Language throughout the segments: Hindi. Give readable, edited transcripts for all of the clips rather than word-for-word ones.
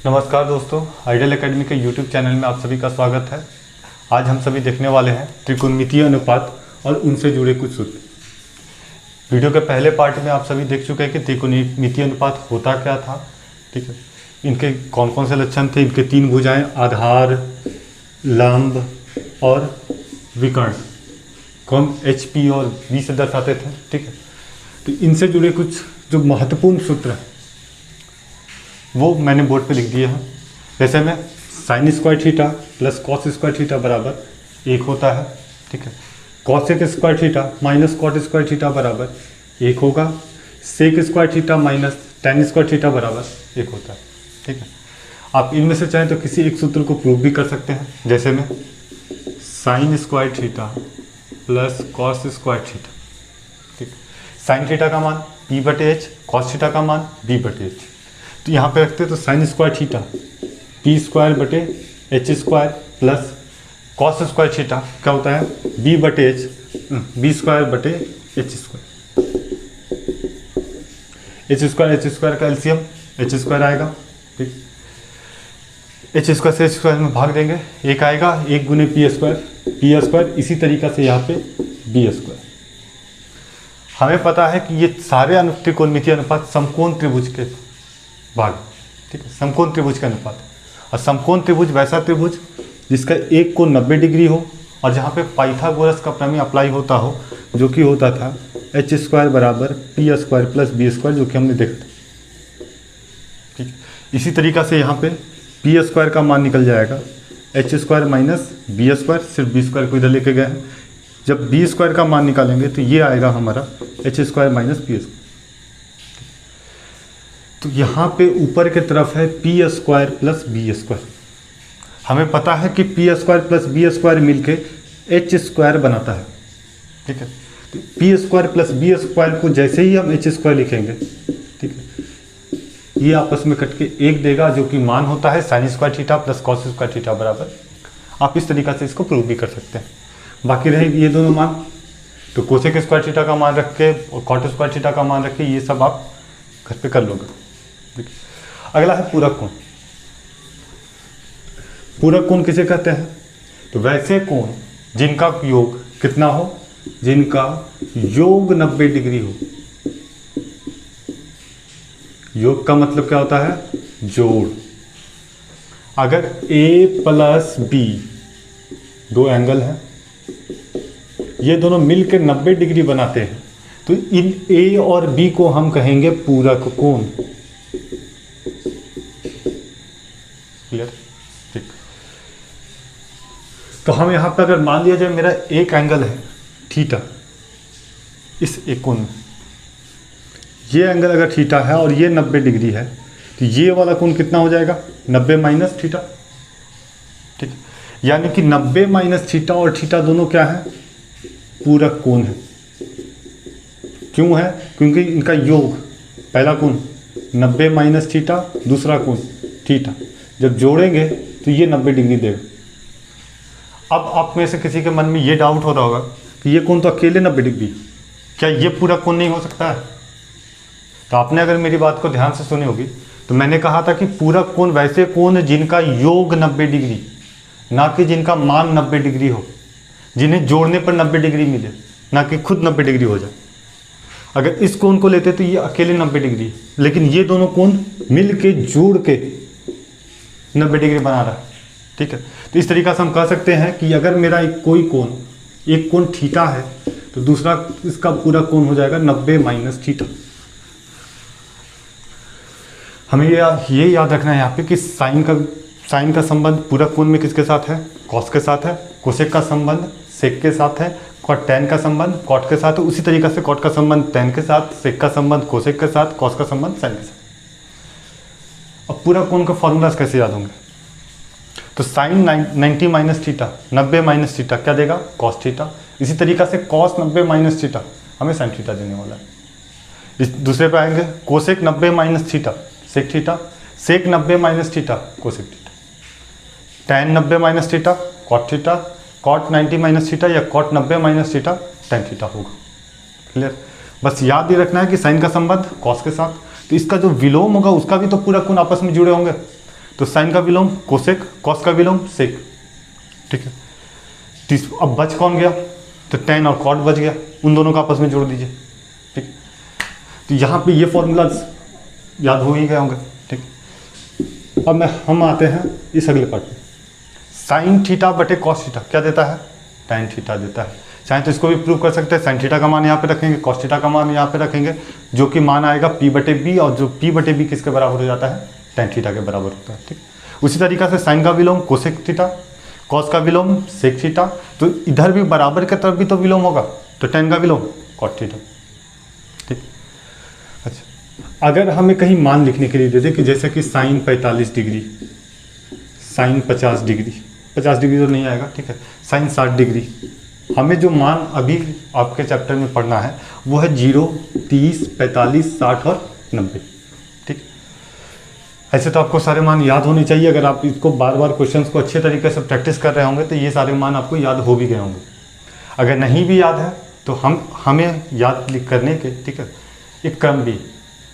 नमस्कार दोस्तों, आइडियल एकेडमी के यूट्यूब चैनल में आप सभी का स्वागत है। आज हम सभी देखने वाले हैं त्रिकोणमितीय अनुपात और उनसे जुड़े कुछ सूत्र। वीडियो के पहले पार्ट में आप सभी देख चुके हैं कि त्रिकोणमितीय अनुपात होता क्या था, ठीक है। इनके कौन कौन से लक्षण थे, इनके तीन भुजाएं आधार, लंब और विकर्ण को हम HP और V से दर्शाते थे, ठीक है। तो इनसे जुड़े कुछ जो महत्वपूर्ण सूत्र हैं वो मैंने बोर्ड पे लिख दिए हैं। जैसे में sine square theta plus cos square theta बराबर 1 होता है, ठीक है। Cosec square theta minus cot square theta बराबर 1 होगा। Sec square theta minus tan square theta बराबर 1 होता है, ठीक है। आप इनमें से चाहें तो किसी एक सूत्र को प्रूव भी कर सकते हैं। जैसे में sine square theta plus cos square theta, ठीक। साइन थीटा का मान P/H, कॉस थीटा का मान B/H। तो यहाँ पे रखते हैं तो sign square theta P² H² plus cos square theta क्या होता है B/H H² का एलसीएम H² आएगा, ठीक। H² से H² में भाग देंगे, एक आएगा 1 गुने P², इसी तरीक़ा से यहाँ पे B²। हमें पता है कि ये सारे त्रिकोणमितीय अनुपात समकोण त्रिभुज के भाग, ठीक है। समकोण त्रिभुज का अनुपात, और समकोण त्रिभुज वैसा त्रिभुज जिसका एक कोण 90 डिग्री हो और जहाँ पे पाइथागोरस का प्रमेय अप्लाई होता हो, जो कि होता था H² बराबर P² प्लस B², जो कि हमने देखा था, ठीक। इसी तरीक़ा से यहाँ पे P² का मान निकल जाएगा H² माइनस B², सिर्फ B² को इधर लेके गए हैं। जब B² का मान निकालेंगे तो ये आएगा हमारा H² माइनस P²। तो यहाँ पे ऊपर की तरफ है P² प्लस B²। हमें पता है कि P² प्लस B² मिलके H² बनाता है, ठीक है। तो P² प्लस B² को जैसे ही हम H² लिखेंगे, ठीक है, ये आपस में कट के 1 देगा, जो कि मान होता है sine square theta plus cos square theta बराबर। आप इस तरीक़ा से इसको प्रूव भी कर सकते हैं। बाकी रहे ये दोनों मान, तो कोसेक स्क्वायर थीटा का मान रख के और कॉट स्क्वायर थीटा का मान रख के ये सब आप घर पे कर लोगे। अगला है पूरक कोण। पूरक कोण किसे कहते हैं? तो वैसे कोण जिनका योग कितना हो, जिनका योग 90 डिग्री हो। योग का मतलब क्या होता है? जोड़। अगर A प्लस B दो एंगल हैं, ये दोनों मिलकर 90 डिग्री बनाते हैं, तो इन A और B को हम कहेंगे पूरक कोण। क्लियर? ठीक। तो हम यहाँ पर अगर मान लिया जाए मेरा एक एंगल है थीटा, इस एक कोण में ये एंगल अगर थीटा है और ये 90 डिग्री है, तो ये वाला कोण कितना हो जाएगा? 90 माइनस थीटा, ठीक। यानी कि 90 माइनस थीटा और थीटा दोनों क्या है? पूरक कोण है। क्यों है? क्योंकि इनका योग, पहला कोण 90 माइनस थीटा, दूसरा कोण थीटा, जब जोड़ेंगे तो ये 90 डिग्री देगा। अब आप में से किसी के मन में ये डाउट हो रहा होगा कि ये कोण तो अकेले 90 डिग्री, क्या ये पूरक कोण नहीं हो सकता है? तो आपने अगर मेरी बात को ध्यान से सुनी होगी तो मैंने कहा था कि पूरक कोण वैसे कोण जिनका योग 90 डिग्री, ना कि जिनका मान 90 डिग्री हो, जिन्हें जोड़ने पर 90 डिग्री मिले, ना कि खुद 90 डिग्री हो जाए। अगर इस कोण को लेते तो ये अकेले 90 डिग्री है, लेकिन ये दोनों कोण मिल के जोड़ के 90 डिग्री बना रहा है, ठीक है। तो इस तरीक़ा से हम कह सकते हैं कि अगर मेरा एक कोण थीटा है, तो दूसरा इसका पूरा कोण हो जाएगा 90 माइनस थीटा। हमें ये याद रखना है यहाँ पे कि साइन का संबंध पूरक कोण में किसके साथ है? कॉस के साथ है। कोसेक का संबंध सेक के साथ है। टेन का संबंध कॉट के साथ है। उसी तरीक़े से कॉट का संबंध टेन के साथ, सेक का संबंध कोसेक के साथ, कॉस का संबंध साइन के साथ। अब पूरक कोण का फॉर्मूलाज कैसे याद होंगे? तो sine 90 minus theta, 90 minus theta क्या देगा? Cos theta. इसी तरीक़ा से कॉस 90 माइनस थीटा हमें साइन थीटा देने वाला है। इस दूसरे पे आएंगे cosec 90 minus theta sec theta, sec 90 minus theta cosec theta, tan 90 minus theta cot theta, cot 90 minus theta या cot 90 minus theta tan theta होगा। क्लियर? बस याद ये रखना है कि साइन का संबंध कॉस के साथ, तो इसका जो विलोम होगा उसका भी तो पूरा कोण आपस में जुड़े होंगे। तो साइन का विलोम कोसेक, कॉस का विलोम सेक, ठीक है। अब बच कौन गया, तो टेन और कॉट बच गया, उन दोनों को आपस में जोड़ दीजिए, ठीक। तो यहाँ पे ये फॉर्मूलाज याद हो ही गए होंगे, ठीक। अब हम आते हैं इस अगले पार्ट में। साइन थीटा बटे कॉस थीटा क्या देता है, tan थीटा देता है। चाहे तो इसको भी प्रूव कर सकते हैं, साइन थीटा का मान यहाँ पे रखेंगे, कॉस थीटा का मान यहाँ पे रखेंगे, जो कि मान आएगा p बटे बी, और जो p बटे बी किसके बराबर हो जाता है, tan थीटा के बराबर होता है, ठीक। उसी तरीका से साइन का विलोम कोसेक थीटा, कॉस का विलोम सेक थीटा, तो इधर भी बराबर की तरफ भी तो विलोम होगा, तो tan का विलोम कॉट थीटा, ठीक। अच्छा, अगर हमें कहीं मान लिखने के लिए दे दे कि जैसे कि sine 45 degree, sine 50 degree, 50 degree तो नहीं आएगा, ठीक है, साइन 60 डिग्री, हमें जो मान अभी आपके चैप्टर में पढ़ना है वो है 0, 30, 45, 60 और 90, ठीक। ऐसे तो आपको सारे मान याद होने चाहिए, अगर आप इसको बार बार क्वेश्चंस को अच्छे तरीके से प्रैक्टिस कर रहे होंगे तो ये सारे मान आपको याद हो भी गए होंगे। अगर नहीं भी याद है तो हमें याद करने के, ठीक है, एक क्रम भी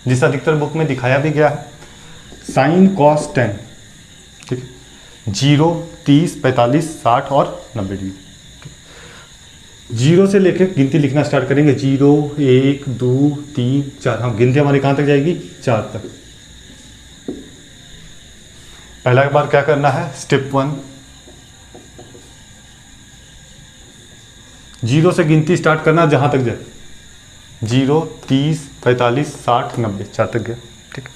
जिस अधिकतर बुक में दिखाया भी गया है, साइन कॉस टेन, ठीक है, 0, 30, 45, 60 और 90 डिग्री। 0 से लेकर गिनती लिखना स्टार्ट करेंगे, 0, 1, 2, 3, 4, हाँ गिनती हमारी कहाँ तक जाएगी, 4 तक। पहला बार क्या करना है, स्टेप 1, 0 से गिनती स्टार्ट करना जहां तक जाए, 0, 30, 45, 60, 90, 4 तक गया, ठीक।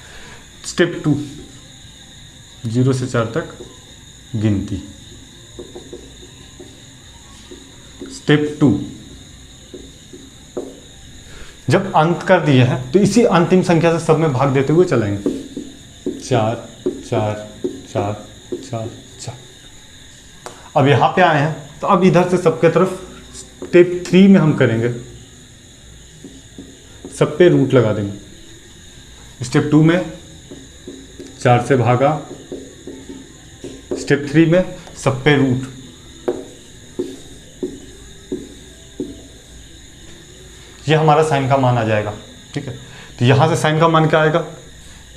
स्टेप 2, 0 से 4 तक गिनती। स्टेप 2, जब अंत कर दिए हैं तो इसी अंतिम संख्या से सब में भाग देते हुए चलेंगे, 4, 4, 4, 4, 4। अब यहाँ पे आए हैं तो अब इधर से सबके तरफ स्टेप 3 में हम करेंगे, सब पे रूट लगा देंगे। स्टेप 2 में 4 से भागा, स्टेप 3 में सब पे रूट, ये हमारा साइन का मान आ जाएगा, ठीक है। तो यहाँ से साइन का मान क्या आएगा,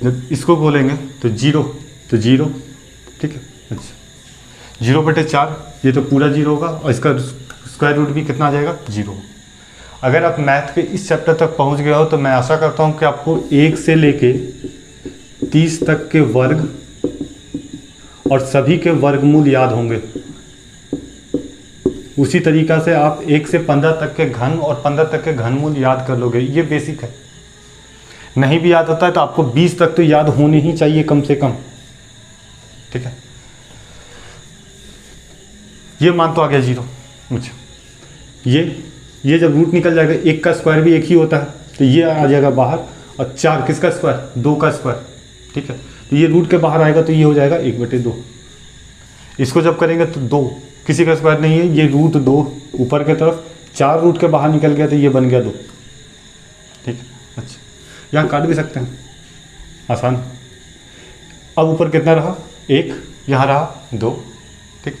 जब इसको बोलेंगे तो 0, तो 0, ठीक है। अच्छा, 0/4 ये तो पूरा 0 होगा, और इसका स्क्वायर रूट भी कितना आ जाएगा, 0। अगर आप मैथ के इस चैप्टर तक पहुंच गए हो तो मैं आशा करता हूं कि आपको 1 से लेके 30 तक के वर्ग और सभी के वर्गमूल याद होंगे। उसी तरीका से आप 1 से 15 तक के घन और 15 तक के घनमूल याद कर लोगे, ये बेसिक है। नहीं भी याद होता है तो आपको 20 तक तो याद होने ही चाहिए कम से कम, ठीक है। ये मान तो आ गया 0। अच्छा, ये जब रूट निकल जाएगा, 1 का स्क्वायर भी 1 ही होता है, तो ये आ जाएगा बाहर, और 4 किसका स्क्वायर, 2 का स्क्वायर, ठीक है। तो ये रूट के बाहर आएगा तो ये हो जाएगा 1/2। इसको जब करेंगे तो 2 किसी का स्क्वायर नहीं है, ये रूट 2 ऊपर के तरफ, 4 रूट के बाहर निकल गया तो ये बन गया 2, ठीक है। अच्छा, यहाँ काट भी सकते हैं, आसान। अब ऊपर कितना रहा, 1, यहाँ रहा 2, ठीक।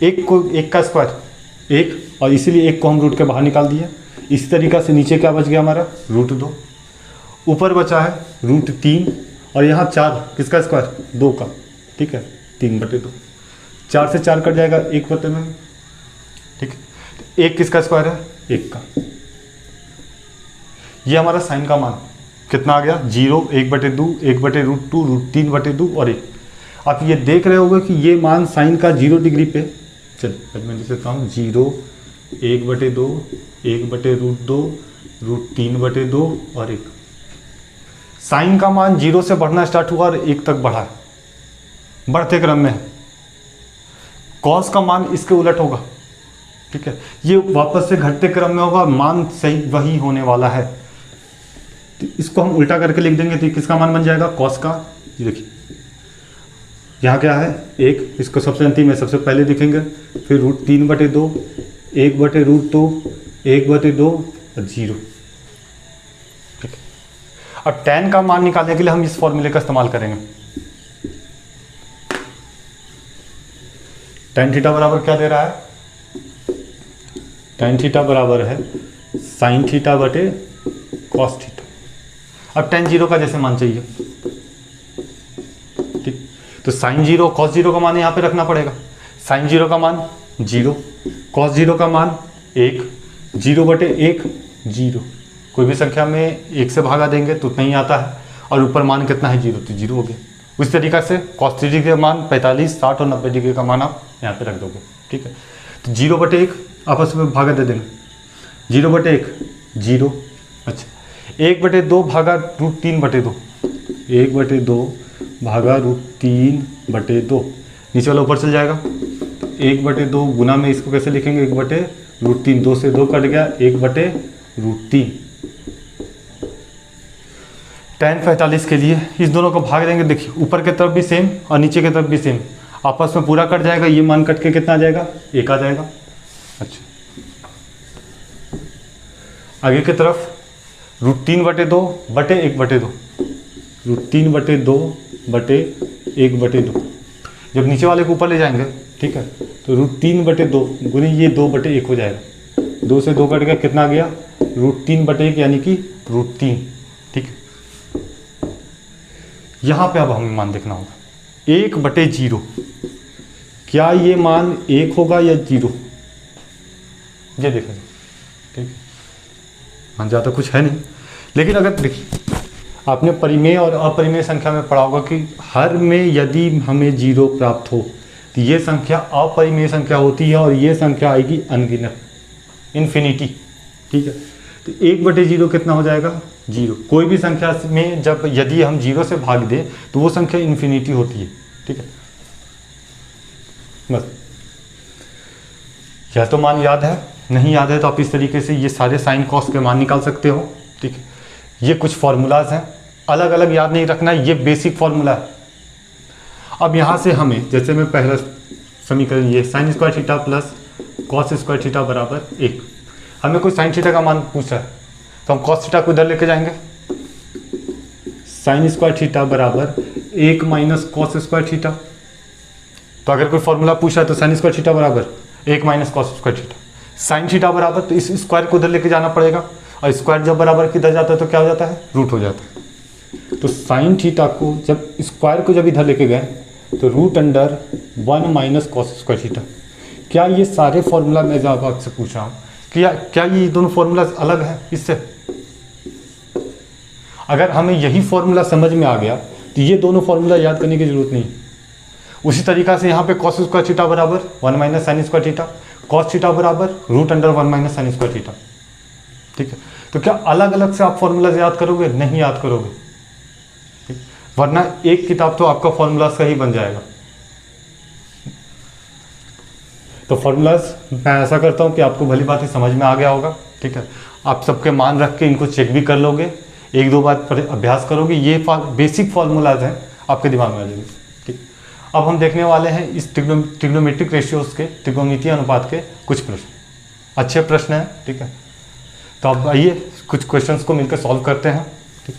1 का स्क्वायर 1, और इसीलिए 1 को हम रूट के बाहर निकाल दिए। इसी तरीक़ा से नीचे क्या बच गया हमारा, रूट 2, ऊपर बचा है रूट 3, और यहाँ 4 किसका स्क्वायर, 2 का, ठीक है, 3/2। 4 से 4 कट जाएगा 1 में, ठीक है। 1 किसका स्क्वायर है, 1 का। ये हमारा साइन का मान कितना आ गया, 0, 1/2, 1/√2, √3/2 और 1। आप ये देख रहे होगे कि ये मान साइन का 0 डिग्री पे, चलिए मैं लिख देता हूँ, 0, 1/2, 1/√2, √3/2 और 1। साइन का मान 0 से बढ़ना स्टार्ट हुआ और 1 तक बढ़ा है, बढ़ते क्रम में है। कॉस का मान इसके उलट होगा, ठीक है, ये वापस से घटते क्रम में होगा, मान सही वही होने वाला है। तो इसको हम उल्टा करके लिख देंगे तो किसका मान बन जाएगा, कॉस का। ये देखिए यहाँ क्या है, 1, इसको सबसे अंतिम में सबसे पहले लिखेंगे, फिर √3/2, 1/√2, 1/2 और 0, ठीक है। अब tan का मान निकालने के लिए हम इस फॉर्मूले का इस्तेमाल करेंगे। tan थीटा बराबर क्या दे रहा है, tan थीटा बराबर है sin थीटा बटे cos थीटा। अब tan 0 का जैसे मान चाहिए, ठीक। तो साइन 0 कॉस 0 का मान यहाँ पे रखना पड़ेगा। साइन 0 का मान 0, कॉस 0 का मान 1, 0/1 0। कोई भी संख्या में 1 से भागा देंगे तो उतना ही आता है, और ऊपर मान कितना है 0, तो 0 हो गया। उस तरीक़ा से cos 3 डिग्री का मान 45, 60 और 90 डिग्री का मान आप यहाँ पे रख दोगे, ठीक है। तो 0/1 आपस में भागा दे देंगे, 0/1 0, अच्छा 1/2 भागा √3/2, 1/2 भागा √3/2, नीचे वाला ऊपर चल जाएगा। 1/2 गुना में इसको कैसे लिखेंगे, 1/√3, 2 से 2 कट गया, 1/√3। tan 45 के लिए इस दोनों को भाग देंगे, देखिए ऊपर की तरफ भी सेम और नीचे की तरफ भी सेम, आपस में पूरा कट जाएगा, ये मान कट के कितना आ जाएगा, 1 आ जाएगा। अच्छा आगे की तरफ √3/2/1/2, √3/2/1/2, जब नीचे वाले को ऊपर ले जाएंगे, ठीक है, तो √3/2 गुनी ये 2/1 हो जाएगा, 2 से 2 कट गया, कितना आ गया, √3/1 यानी कि √3, ठीक है। यहाँ पे अब हमें मान देखना होगा 1/0, क्या ये मान 1 होगा या 0, ये देखेंगे, ठीक है। मान ज़्यादा कुछ है नहीं, लेकिन अगर देखिए आपने परिमेय और अपरिमेय संख्या में पढ़ा होगा कि हर में यदि हमें 0 प्राप्त हो तो ये संख्या अपरिमेय संख्या होती है, और ये संख्या आएगी अनगिनत, इन्फिनिटी, ठीक है। तो 1/0 कितना हो जाएगा, 0। कोई भी संख्या में जब यदि हम 0 से भाग दें तो वो संख्या इन्फिनिटी होती है, ठीक है। बस या तो मान याद है, नहीं याद है तो आप इस तरीके से ये सारे साइन कॉस के मान निकाल सकते हो, ठीक है। ये कुछ फार्मूलाज हैं, अलग अलग याद नहीं रखना, ये बेसिक फार्मूला है। अब यहाँ से हमें, जैसे मैं पहला समीकरण ये sin square theta plus cos square theta बराबर 1, हमें कोई sin थीटा का मान पूछा है तो हम cos थीटा को इधर लेके जाएंगे, sin स्क्वायर थीटा बराबर 1 माइनस cos स्क्वायर थीटा। तो अगर कोई फॉर्मूला पूछा है तो sin स्क्वायर थीटा बराबर 1 minus cos square theta, sin theta बराबर, तो इस स्क्वायर को उधर लेके जाना पड़ेगा, और स्क्वायर जब बराबर किधर जाता है तो क्या हो जाता है, रूट हो जाता है। तो sin थीटा को जब स्क्वायर को जब इधर लेके गए तो √1 माइनस cos स्क्वायर थीटा। क्या ये सारे फॉर्मूला मैं जब आपसे पूछ रहा हूँ, क्या ये दोनों फॉर्मूला अलग है इससे? अगर हमें यही फॉर्मूला समझ में आ गया तो ये दोनों फॉर्मूला याद करने की जरूरत नहीं। उसी तरीक़ा से यहाँ पे cos स्क्वायर थीटा बराबर 1 minus sign square theta, cos theta बराबर √1 माइनस साइन स्क्वायर थीटा, ठीक है। तो क्या अलग अलग से आप फॉर्मूला याद करोगे? नहीं याद करोगे, ठीक, वरना एक किताब तो आपका फॉर्मूला का ही बन जाएगा। तो फॉर्मूलाज मैं ऐसा करता हूँ कि आपको भली बात ही समझ में आ गया होगा, ठीक है। आप सबके मान रख के इनको चेक भी कर लोगे, 1-2 बार अभ्यास करोगे, ये बेसिक फार्मूलाज हैं, आपके दिमाग में आ जाएंगे, ठीक। अब हम देखने वाले हैं इस ट्रिग्नोमेट्रिक रेशियोज के, त्रिकोणमितीय अनुपात के कुछ प्रश्न, अच्छे प्रश्न हैं, ठीक है। तो अब आइए कुछ क्वेश्चंस को मिलकर सॉल्व करते हैं, ठीक।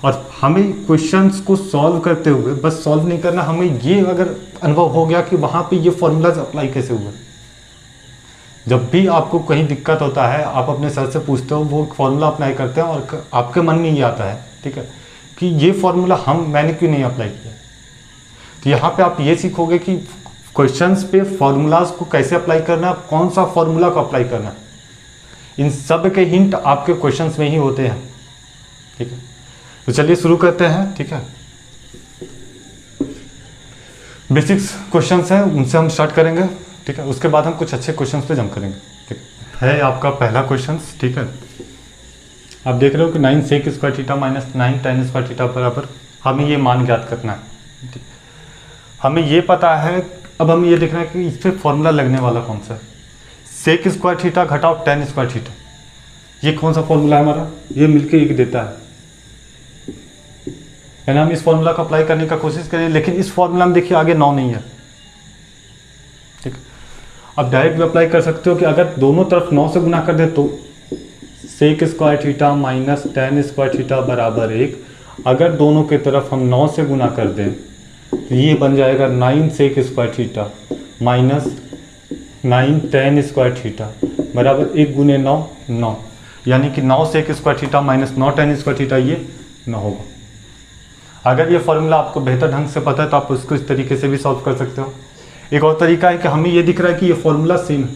और हमें क्वेश्चंस को सॉल्व करते हुए बस सॉल्व नहीं करना, हमें ये अगर अनुभव हो गया कि वहाँ पे ये फॉर्मूलाज अप्लाई कैसे हुए। जब भी आपको कहीं दिक्कत होता है आप अपने सर से पूछते हो, वो फॉर्मूला अप्लाई करते हैं और आपके मन में ये आता है, ठीक है, कि ये फॉर्मूला मैंने क्यों नहीं अप्लाई किया। तो यहाँ पे आप ये सीखोगे कि क्वेश्चंस पे फॉर्मूलाज को कैसे अप्लाई करना, कौन सा फॉर्मूला को अप्लाई करना, इन सब के हिंट आपके क्वेश्चंस में ही होते हैं, ठीक है। तो चलिए शुरू करते हैं, ठीक है। बेसिक्स क्वेश्चंस हैं, उनसे हम स्टार्ट करेंगे, ठीक है। उसके बाद हम कुछ अच्छे क्वेश्चंस पे जंप करेंगे, ठीक है। आपका पहला क्वेश्चन, ठीक है। आप देख रहे हो कि 9 sec square theta minus 9 tan square theta बराबर, हमें ये मान ज्ञात करना है, ठीक। हमें ये पता है, अब हमें ये देखना है कि इस पर फॉर्मूला लगने वाला कौन सा है। सेक स्क्वायर थीटा घटाओ tan स्क्वायर थीटा, ये कौन सा फॉर्मूला है हमारा, ये मिलके एक देता है ना। हम इस फॉर्मूला को अप्लाई करने का कोशिश करें, लेकिन इस फॉर्मूला में देखिए आगे 9 नहीं है, ठीक। अब डायरेक्ट भी अप्लाई कर सकते हो कि अगर दोनों तरफ 9 से गुना कर दे तो sec square theta minus tan square theta बराबर 1। अगर दोनों के तरफ हम 9 से गुना कर दें तो ये बन जाएगा 9 sec square theta minus 9 tan square theta बराबर 1 गुने 9 9, यानी कि 9 sec square theta minus 9 tan square theta, ये 9 होगा। अगर ये फॉर्मूला आपको बेहतर ढंग से पता है तो आप उसको इस तरीके से भी सॉल्व कर सकते हो। एक और तरीका है कि हमें ये दिख रहा है कि ये फॉर्मूला सेम है,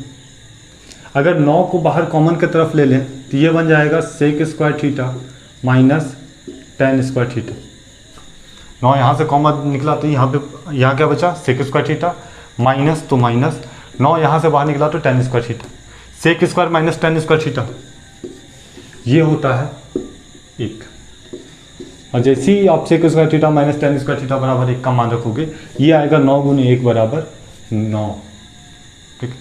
अगर 9 को बाहर कॉमन की तरफ ले लें तो ये बन जाएगा sec square theta minus tan square theta. 9 यहाँ से कॉमन निकला तो यहाँ क्या बचा, सेक स्क्वायर थीटा माइनस तो माइनस 9 यहाँ से बाहर निकला तो tan square theta. Sec square minus tan square theta ये होता है 1। और जैसे ही आप sec square theta minus tan square theta बराबर 1 का मान रखोगे ये आएगा 9 गुने 1 बराबर 9। ठीक है,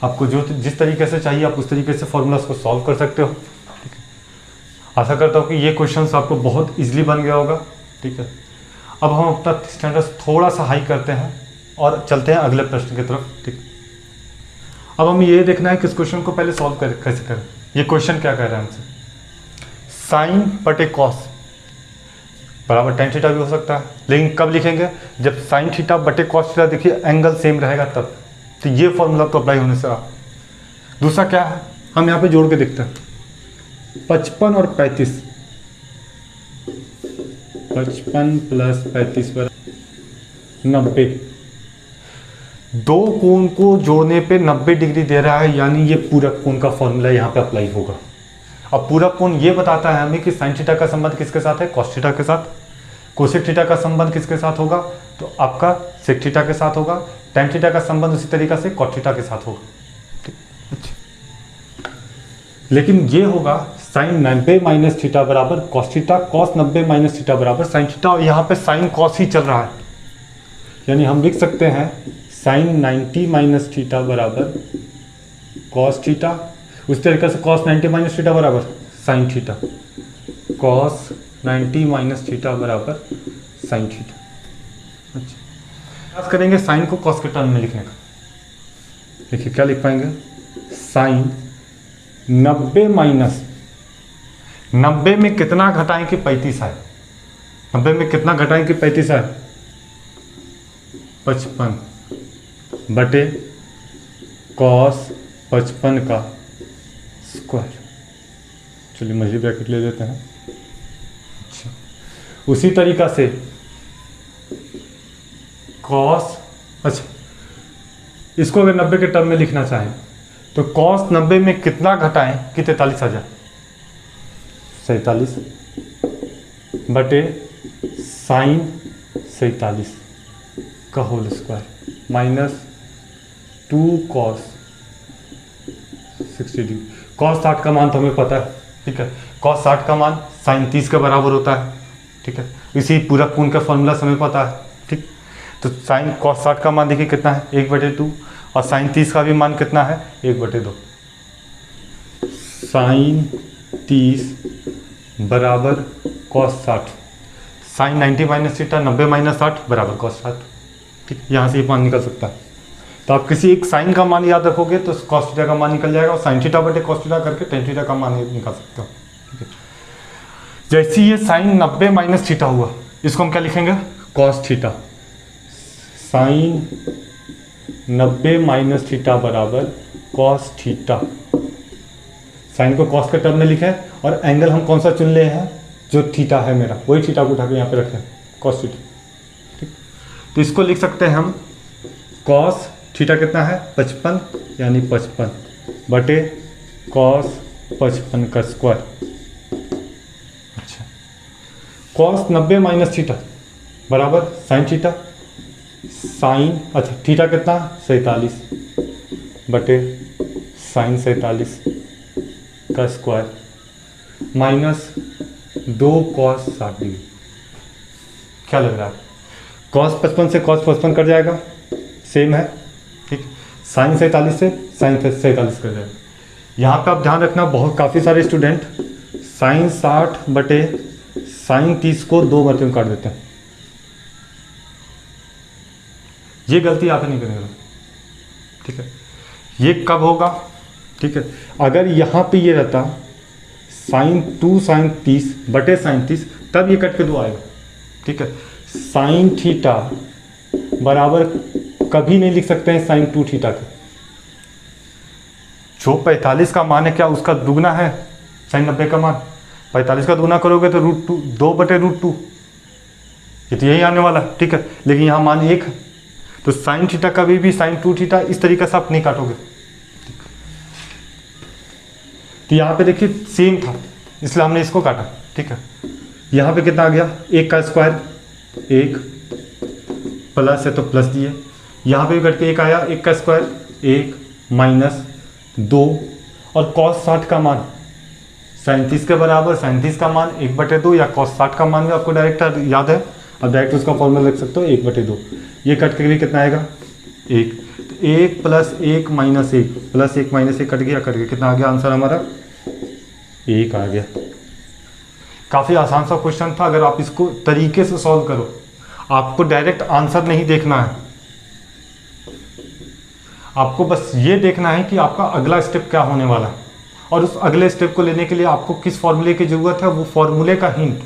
आपको जो जिस तरीके से चाहिए आप उस तरीके से फॉर्मूलास को सॉल्व कर सकते हो। ठीक है, आशा करता हूँ कि ये क्वेश्चन आपको बहुत इजीली बन गया होगा। ठीक है, अब हम अपना स्टैंडर्ड थोड़ा सा हाई करते हैं और चलते हैं अगले प्रश्न की तरफ। ठीक, अब हमें ये देखना है कि इस क्वेश्चन को पहले सॉल्व कैसे करें। ये क्वेश्चन क्या कह रहा है हमसे, साइन बटे कॉस बराबर टेन थीटा भी हो सकता है, लेकिन कब लिखेंगे, जब साइन थीटा बटे कॉस थीटा देखिए एंगल सेम रहेगा तब। तो ये फॉर्मूला तो अप्लाई होने से रहा। दूसरा क्या है, हम यहाँ पे जोड़ के देखते हैं 55 और 35, 55 प्लस 35 पर 90। दो कोण को जोड़ने पे 90 डिग्री दे रहा है, यानी ये पूरक कोण का फॉर्मूला यहाँ पे अप्लाई होगा। अब पूरक कोण ये बताता है हमें कि साइन थीटा का संबंध किसके साथ है, कॉस थीटा के साथ। कोसेक थीटा का संबंध किसके साथ होगा, तो आपका सेक थीटा के साथ होगा। टेन थीटा का संबंध उसी तरीका से कॉट थीटा के साथ होगा। ठीक, अच्छा, लेकिन ये होगा साइन 90 माइनस थीटा बराबर cos theta, cos 90 minus theta बराबर साइन थीटा, और यहाँ पे साइन कॉस ही चल रहा है, यानी हम लिख सकते हैं साइन 90 माइनस थीटा बराबर कॉस थीटा। उस तरीके से कॉस 90 माइनस थीटा बराबर sine theta, cos 90 minus theta बराबर साइन थीटा। अच्छा, प्रयास करेंगे साइन को कॉस के टर्म में लिखने का। देखिए क्या लिख पाएंगे, साइन 90 माइनस 90 में कितना घटाएं कि 35 आए, 90 में कितना घटाएं कि 35 आए, 55 बटे कॉस 55 का स्क्वायर। चलिए मझली ब्रैकेट ले लेते हैं। अच्छा, उसी तरीका से कॉस, अच्छा इसको अगर 90 के टर्म में लिखना चाहें तो कॉस 90 में कितना घटाएं कि 43 आ जाए, 47 बटे साइन 47 का whole square minus 2 cos 60 degree. Cos 60 का मान तो हमें पता है। ठीक है, कॉस 60 का मान साइन 30 के बराबर होता है। ठीक है, इसी पूरक कोण का फॉर्मूला हमें पता है। ठीक, तो साइन कॉस 60 का मान देखिए कितना है, 1/2, और साइन 30 का भी मान कितना है, 1/2। साइन 30 बराबर cos 60, sine 90 minus theta 90 minus 60 बराबर कॉस 60। ठीक, यहाँ से ये मान निकल सकता है। तो आप किसी एक साइन का मान याद रखोगे तो कॉस थीटा का मान निकल जाएगा, और साइन थीटा बटे कॉस थीटा करके टेन थीटा का मान निकाल सकते हो। ठीक है, जैसे ये साइन 90 माइनस थीटा हुआ, इसको हम क्या लिखेंगे, cos theta. Sine 90 minus theta बराबर कॉस थीटा। साइन को कॉस के टर्म में लिखें, और एंगल हम कौन सा चुन ले हैं, जो थीटा है मेरा, वही थीटा को उठा के यहाँ पे रखें, कॉस थीटा। ठीक, तो इसको लिख सकते हैं हम कॉस थीटा कितना है, 55, यानी 55 बटे कॉस 55 का स्क्वायर। अच्छा, कॉस 90 माइनस थीटा बराबर साइन थीटा, साइन, अच्छा थीटा कितना, 47 बटे साइन 47 का स्क्वायर माइनस 2 कॉस 60 डिग्री। क्या लग रहा है, कॉस 55 से कॉस 55 कट जाएगा, सेम है। ठीक, साइन 47 से साइन 47 कर जाएगा। यहाँ पे आप ध्यान रखना, बहुत काफ़ी सारे स्टूडेंट साइन 60 बटे साइन 30 को 2 बार में काट देते हैं। ये गलती आप नहीं करेंगे। ठीक है, ये कब होगा, ठीक है, अगर यहाँ पे ये रहता साइन 2 साइन 30 बटे साइन 30, तब ये कट के 2 आएगा। ठीक है, साइन थीटा बराबर कभी नहीं लिख सकते हैं साइन 2 थीटा के। जो 45 का मान है क्या उसका दुगना है साइन 90 का मान, 45 का दुगना करोगे तो √2, 2/√2। ये तो यही आने वाला है, ठीक है, लेकिन यहाँ मान 1 है, तो साइन थीटा कभी भी साइन 2 थीटा इस तरीके से आप नहीं काटोगे। तो यहाँ पे देखिए सेम था इसलिए हमने इसको काटा, ठीक है। यहाँ पे कितना आ गया, 1 का स्क्वायर 1 प्लस है तो प्लस दिए, यहाँ पे भी करके 1 आया, 1 का स्क्वायर 1 माइनस 2 और कॉस 60 का मान 37 के बराबर, 37 का मान 1/2 या कॉस 60 का मान भी आपको डायरेक्ट याद है, अब डायरेक्ट उसका फॉर्मूला लिख सकते हो 1/2। ये कट के भी कितना आएगा 1, तो 1 + 1 - 1 + 1 - 1 कट गया कितना आ गया आंसर हमारा 1 आ गया। काफ़ी आसान सा क्वेश्चन था, अगर आप इसको तरीके से सॉल्व करो, आपको डायरेक्ट आंसर नहीं देखना है, आपको बस ये देखना है कि आपका अगला स्टेप क्या होने वाला है, और उस अगले स्टेप को लेने के लिए आपको किस फॉर्मूले की ज़रूरत है, वो फॉर्मूले का हिंट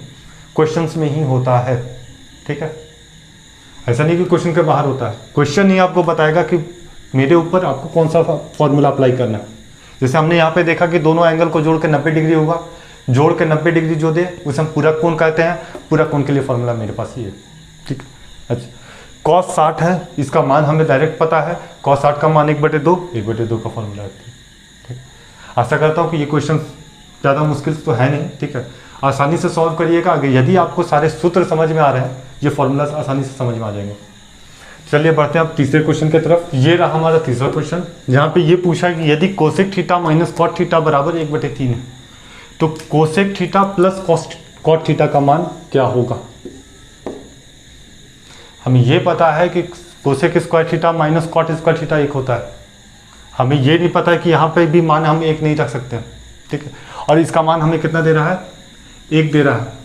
क्वेश्चंस में ही होता है, ठीक है। ऐसा नहीं कि क्वेश्चन के बाहर होता है, क्वेश्चन ही आपको बताएगा कि मेरे ऊपर आपको कौन सा फॉर्मूला अप्लाई करना है। जैसे हमने यहाँ पे देखा कि दोनों एंगल को जोड़ के 90 डिग्री होगा, जोड़ के 90 डिग्री जो दे उसे हम पूरक कोण कहते हैं, पूरक कोण के लिए फॉर्मूला मेरे पास ही है, ठीक है। अच्छा, cos 60 है, इसका मान हमें डायरेक्ट पता है, cos 60 का मान 1/2 का फॉर्मूला है, ठीक। आशा करता हूँ कि ये क्वेश्चन ज़्यादा मुश्किल तो है नहीं, ठीक है, आसानी से सॉल्व करिएगा। अगर यदि आपको सारे सूत्र समझ में आ रहे हैं, ये फॉर्मूला आसानी से समझ में आ जाएंगे। चलिए बढ़ते हैं अब तीसरे क्वेश्चन की तरफ। ये रहा हमारा तीसरा क्वेश्चन, जहाँ पे ये पूछा कि यदि cosec theta minus cot theta बराबर 1/3 है, तो cosec theta plus cot theta का मान क्या होगा। हमें ये पता है कि cosec square theta minus cot square theta 1 होता है, हमें ये नहीं पता है कि यहाँ पे भी मान हम 1 नहीं रख सकते, ठीक है, और इसका मान हमें कितना दे रहा है 1 दे रहा है।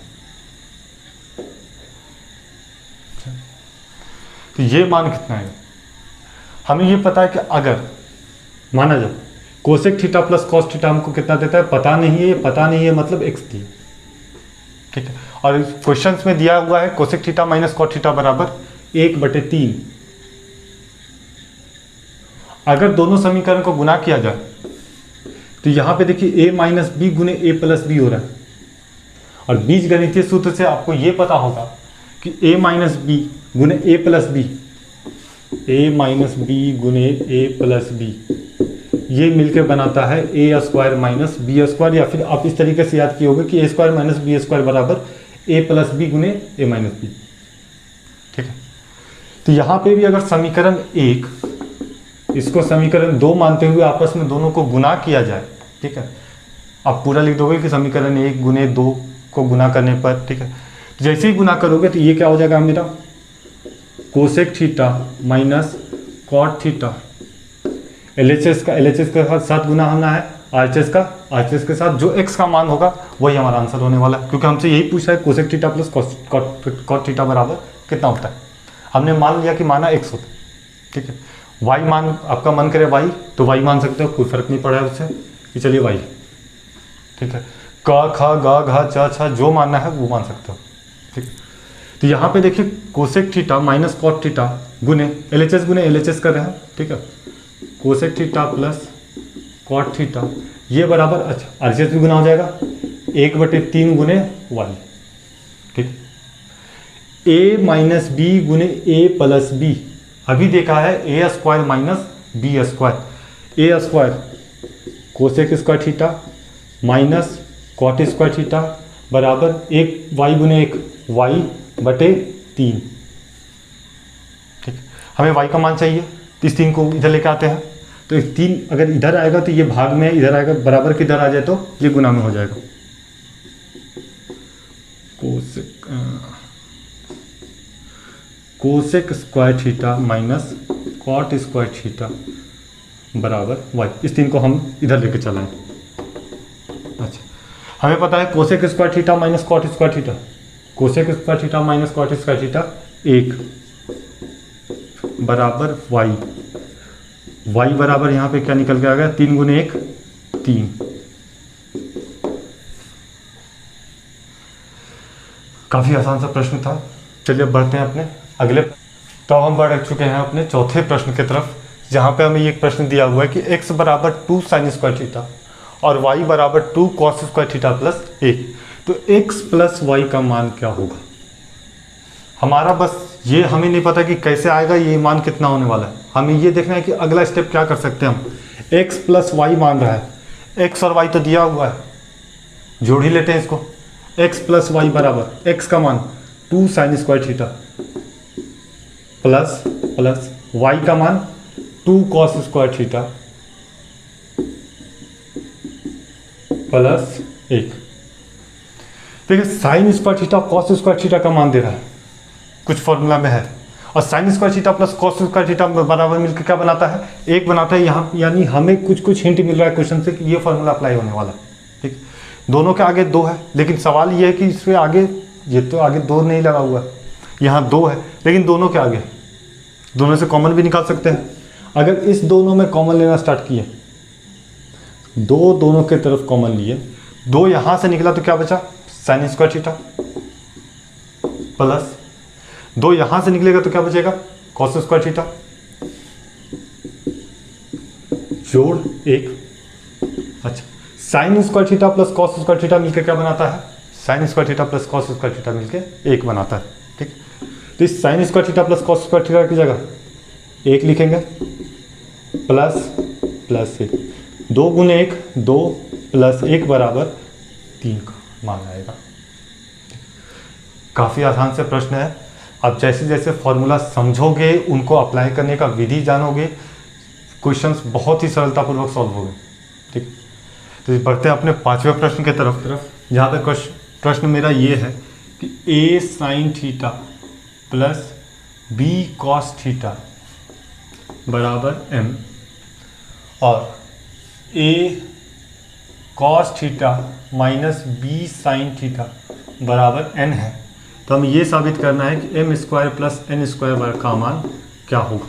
तो ये मान कितना है, हमें ये पता है कि अगर माना जाए cosec theta plus cos theta हमको कितना देता है पता नहीं है, पता नहीं है मतलब x दिए, ठीक है, और क्वेश्चंस में दिया हुआ है cosec theta minus cot theta बराबर 1/3। अगर दोनों समीकरण को गुना किया जाए तो यहाँ पे देखिए a माइनस बी गुने a प्लस बी हो रहा है, और बीज गणितीय सूत्र से आपको ये पता होगा कि a माइनस बी गुने a plus B, a minus B गुने a प्लस बी, ये मिलकर बनाता है a square minus B square, या फिर आप इस तरीके से याद किए होंगे कि a square minus B square बराबर a प्लस बी गुने a माइनस बी, ठीक है। तो यहाँ पे भी अगर समीकरण 1 इसको समीकरण 2 मानते हुए आपस में दोनों को गुना किया जाए, ठीक है, आप पूरा लिख दोगे कि समीकरण 1 गुने 2 को गुना करने पर, ठीक है, जैसे ही गुना करोगे तो ये क्या हो जाएगा मेरा cosec theta minus cot theta, LHS का साथ गुना होना है, RHS के साथ जो x का मान होगा वही हमारा आंसर होने वाला है, क्योंकि हमसे यही पूछा है cosec theta plus cot theta बराबर कितना होता है। हमने मान लिया कि माना x होता है, ठीक है, y मान आपका मन करे y तो y मान सकते हो, कोई फर्क नहीं पड़ा है उससे कि चलिए y, ठीक है, क ख ग घ च छ जो मानना है वो मान सकते हो, ठीक है। तो यहाँ पे देखिए cosec theta minus cot theta गुने LHS कर रहे हैं, ठीक है, cosec theta plus cot theta ये बराबर, अच्छा RHS भी गुना हो जाएगा 1/3 गुने y, ठीक, a माइनस बी गुने a प्लस बी, अभी देखा है a square minus B square, a square cosec square theta minus cot square theta बराबर 1 y गुने 1 y/3, ठीक, हमें y का मान चाहिए तो इस 3 को इधर लेके आते हैं, तो इस 3 अगर इधर आएगा तो ये भाग में इधर आएगा, बराबर किधर आ जाए तो ये गुना में हो जाएगा, cosec square theta minus cot square theta बराबर y, इस 3 को हम इधर लेके चलाएं। अच्छा, हमें पता है cosec square theta minus cot square theta, cosec square theta minus cot square theta 1 बराबर y बराबर यहाँ पे क्या निकल के आ गया 3 गुने 1 3। काफ़ी आसान सा प्रश्न था। चलिए बढ़ते हैं अपने अगले। तो हम बढ़ चुके हैं अपने चौथे प्रश्न की तरफ, जहाँ पे हमें ये प्रश्न दिया हुआ है कि x बराबर 2 साइन स्क्वायर थीटा और y बराबर 2 कॉस स्क्वायर थीटा प्लस 1, तो x प्लस y का मान क्या होगा। हमारा बस ये हमें नहीं पता कि कैसे आएगा, ये मान कितना होने वाला है। हमें ये देखना है कि अगला स्टेप क्या कर सकते हैं हम। x प्लस वाई मान रहा है, x और y तो दिया हुआ है, जोड़ ही लेते हैं इसको। x प्लस वाई बराबर x का मान 2 sign square theta plus y का मान 2 कॉस स्क्वायर थीटा प्लस 1। देखिए sign square theta cos square theta का मान दे रहा है, कुछ फॉर्मूला में है, और sign square theta plus cos square theta बराबर मिलकर क्या बनाता है, 1 बनाता है। यहाँ यानी हमें कुछ हिंट मिल रहा है क्वेश्चन से कि ये फॉर्मूला अप्लाई होने वाला है। ठीक, दोनों के आगे 2 है, लेकिन सवाल ये है कि इसमें आगे, ये तो आगे 2 नहीं लगा हुआ है, यहाँ 2 है, लेकिन दोनों के आगे, दोनों से कॉमन भी निकाल सकते हैं। अगर इस दोनों में कॉमन लेना स्टार्ट किए, दोनों के तरफ कॉमन लिए, 2 यहाँ से निकला तो क्या बचा, साइन स्क्वायर थीटा प्लस 2 यहाँ से निकलेगा तो क्या बचेगा, कॉस स्क्वायर थीटा जोड़ 1। अच्छा, sign square theta plus cos square theta मिलकर क्या बनाता है, sine square theta plus cos square theta मिलकर 1 बनाता है। ठीक, तो इस sign square theta plus cos square theta की जगह 1 लिखेंगे प्लस 1, 2 गुने 1 2 प्लस 1 बराबर 3 का मान आएगा। काफ़ी आसान से प्रश्न है। अब जैसे जैसे फॉर्मूला समझोगे, उनको अप्लाई करने का विधि जानोगे, क्वेश्चंस बहुत ही सरलतापूर्वक सॉल्व होंगे। ठीक, तो बढ़ते हैं अपने 5वें प्रश्न के तरफ जहाँ पे प्रश्न मेरा ये है कि a sine theta plus b cos theta बराबर m और a cos theta minus b sine theta बराबर n है। तो हमें ये साबित करना है कि m square plus n square का मान क्या होगा।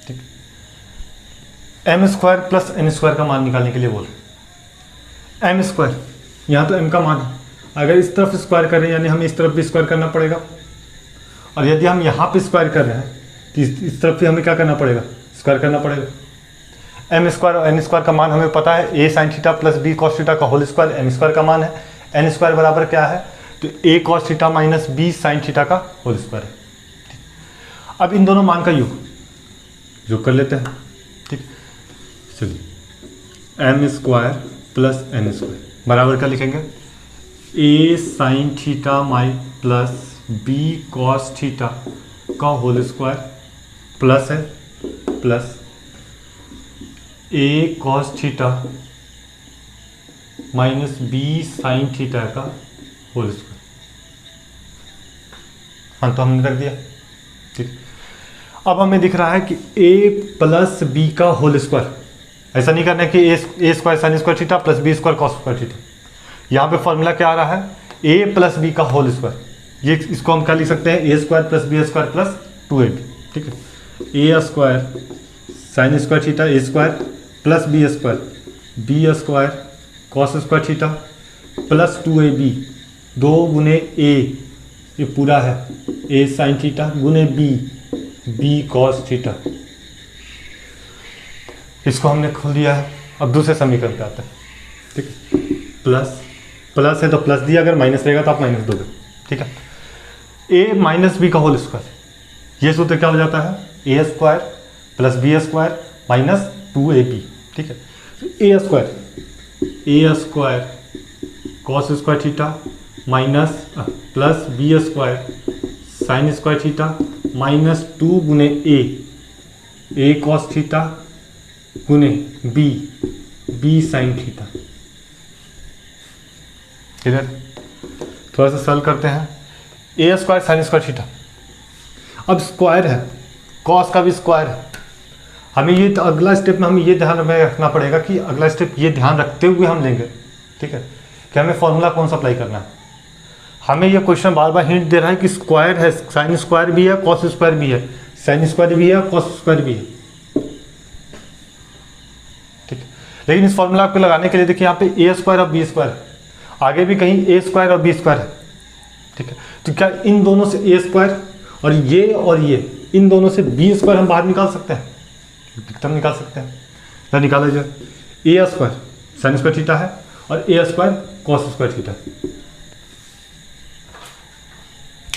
ठीक, m square plus n square का मान निकालने के लिए बोल रहे m स्क्वायर, यहाँ तो m का मान है, अगर इस तरफ स्क्वायर कर रहे हैं यानी हमें इस तरफ भी स्क्वायर करना पड़ेगा, और यदि हम यहाँ पे स्क्वायर कर रहे हैं तो इस तरफ भी हमें क्या करना पड़ेगा, स्क्वायर करना पड़ेगा। m स्क्वायर और n स्क्वायर का मान हमें पता है, a sine theta plus b cos theta का होल स्क्वायर m स्क्वायर का मान है, n स्क्वायर बराबर क्या है, तो a cos theta minus b sine theta का होल स्क्वायर है। अब इन दोनों मान का योग कर लेते हैं। ठीक, चलिए m square plus n square बराबर क्या लिखेंगे, a साइन थीटा माइ प्लस b कॉस थीटा का होल स्क्वायर प्लस है plus a cos theta minus b sine theta का होल स्क्वायर। हाँ, तो हमने रख दिया। ठीक, अब हमें दिख रहा है कि a प्लस b का होल स्क्वायर, ऐसा नहीं करना है कि a square sine square theta plus b square cos square theta. यहाँ पे फॉर्मूला क्या आ रहा है, a प्लस b का होल स्क्वायर, ये इसको हम क्या लिख सकते हैं, a square plus b square plus 2ab। ठीक है, a square sine square theta a square plus b square cos square theta plus 2ab, 2 गुने a, ये पूरा है a साइन थीटा गुने b कॉस थीटा। इसको हमने खोल दिया है। अब दूसरे समीकरण पे आते हैं। ठीक है, प्लस है तो प्लस दिया, अगर माइनस रहेगा तो आप माइनस दोगे। ठीक है, a माइनस बी का होल स्क्वायर, ये सूत्र क्या हो जाता है, a square plus b square minus 2ab। ठीक है, a square cos square theta minus plus b square sine square theta minus 2 गुने a कॉस थीटा गुने b साइन थीटा। क्लियर, थोड़ा सा सॉल्व करते हैं। a square sine square theta, अब स्क्वायर है, कॉस का भी स्क्वायर है। हमें ये तो अगला स्टेप में हमें ये ध्यान में रखना पड़ेगा कि अगला स्टेप ये ध्यान रखते हुए हम लेंगे। ठीक है, कि हमें फॉर्मूला कौन सा अप्लाई करना है। हमें ये क्वेश्चन बार बार हिंट दे रहा है कि स्क्वायर है, साइन स्क्वायर भी है, कॉस स्क्वायर भी है, साइन स्क्वायर भी है, कॉस स्क्वायर भी है। ठीक है, लेकिन इस फॉर्मूला को लगाने के लिए देखिए यहाँ पे a स्क्वायर और b स्क्वायर, आगे भी कहीं a स्क्वायर और b स्क्वायर है। ठीक है, तो क्या इन दोनों से a स्क्वायर और ये इन दोनों से b स्क्वायर हम बाहर निकाल सकते हैं, एकदम निकाल सकते हैं। तो निकाला जाए, a square sine square theta है और a square cos square theta.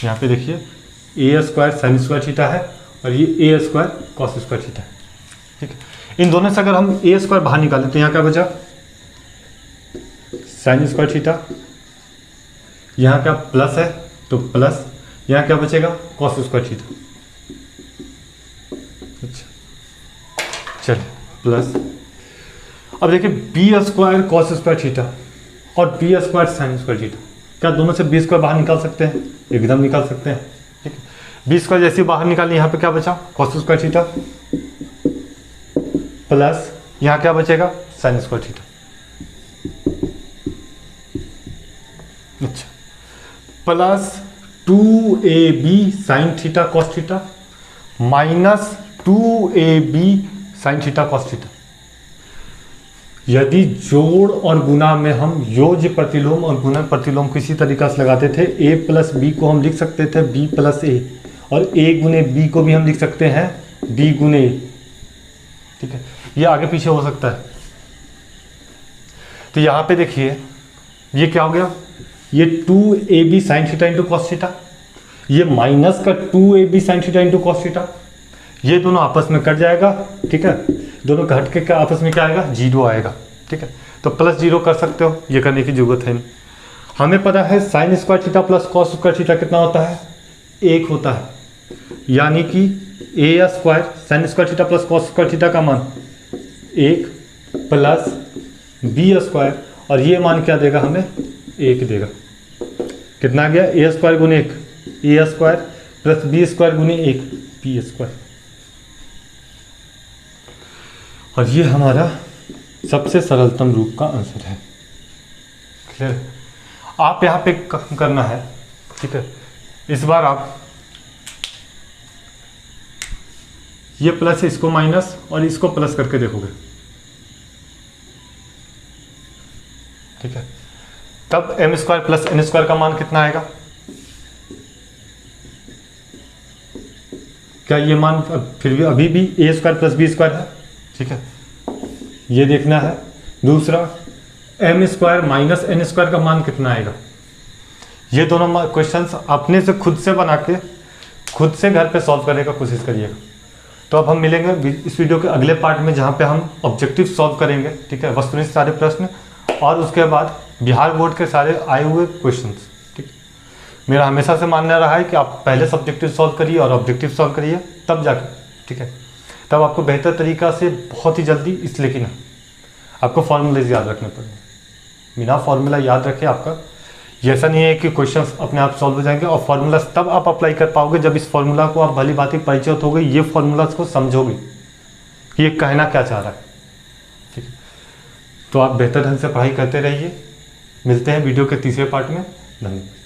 यहाँ पे देखिए ए स्क्वायर साइन स्क्वायर थीटा है और ये ए स्क्वायर कॉस स्क्वायर थीटा है। ठीक है, इन दोनों से अगर हम ए स्क्वायर बाहर निकालें तो यहाँ क्या बचा, साइन स्क्वायर थीटा, यहाँ क्या प्लस है तो प्लस, यहाँ क्या बचेगा कॉस स्क्वायर थीटा। अच्छा चलिए प्लस, अब देखिए B square cos square theta और B square sine square theta, क्या दोनों से बी स्क्वायर बाहर निकाल सकते हैं, एकदम निकाल सकते हैं। ठीक है, बी स्क्वायर जैसे बाहर निकाली, यहाँ पे क्या बचा कॉस स्क्वायर थीटा प्लस यहाँ क्या बचेगा साइन स्क्वायर थीटा। अच्छा plus 2ab sine theta cos theta minus 2ab sine theta cos theta. यदि जोड़ और गुना में हम योज्य प्रतिलोम और गुणन प्रतिलोम किसी तरीका से लगाते थे, a प्लस बी को हम लिख सकते थे b प्लस ए, और a गुने b को भी हम लिख सकते हैं b गुने a। ठीक है, ये आगे पीछे हो सकता है। तो यहाँ पे देखिए ये क्या हो गया, ये 2ab sine theta into cos theta, ये माइनस का 2ab sine theta into cos theta, ये दोनों आपस में कट जाएगा। ठीक है, दोनों का हट के आपस में क्या आएगा, जीरो आएगा। ठीक है, तो प्लस जीरो कर सकते हो, ये करने की जरूरत है नहीं। हमें पता है sine square theta plus cos square theta कितना होता है, एक होता है, यानी कि A square sine square theta plus cos square theta का मान एक प्लस बी स्क्वायर, और ये मान क्या देगा हमें, एक देगा। कितना गया, ए स्क्वायर गुने एक ए स्क्वायर प्लस बी स्क्वायर गुने एक बी स्क्वायर, और ये हमारा सबसे सरलतम रूप का आंसर है। क्लियर, आप यहाँ पे करना है। ठीक है, इस बार आप ये प्लस इसको माइनस और इसको प्लस करके देखोगे। ठीक है, तब M square plus N square का मान कितना आएगा, क्या ये मान फिर भी अभी भी A square plus B square है। ठीक है, ये देखना है। दूसरा M square minus N square का मान कितना आएगा। ये दोनों क्वेश्चंस अपने से खुद से बना के खुद से घर पे सॉल्व करने का कोशिश करिएगा। तो अब हम मिलेंगे इस वीडियो के अगले पार्ट में, जहाँ पे हम ऑब्जेक्टिव सॉल्व करेंगे। ठीक है, वस्तुनिष्ठ सारे प्रश्न और उसके बाद बिहार बोर्ड के सारे आए हुए क्वेश्चंस। ठीक, मेरा हमेशा से मानना रहा है कि आप पहले सब्जेक्टिव सॉल्व करिए और ऑब्जेक्टिव सॉल्व करिए, तब जाके ठीक है, तब आपको बेहतर तरीका से बहुत ही जल्दी, इसलिए कि ना आपको फॉर्मूलेज याद रखने पड़ेंगे। बिना फॉर्मूला याद रखे आपका ये ऐसा नहीं है कि क्वेश्चंस अपने आप सॉल्व हो जाएंगे, और फॉर्मूलाज तब आप अप्लाई कर पाओगे जब इस फॉर्मूला को आप भली बात परिचित हो गई, ये फॉर्मूलाज को समझोगे कि ये कहना क्या चाह रहा है। ठीक है, तो आप बेहतर ढंग से पढ़ाई करते रहिए। मिलते हैं वीडियो के तीसरे पार्ट में। धन्यवाद।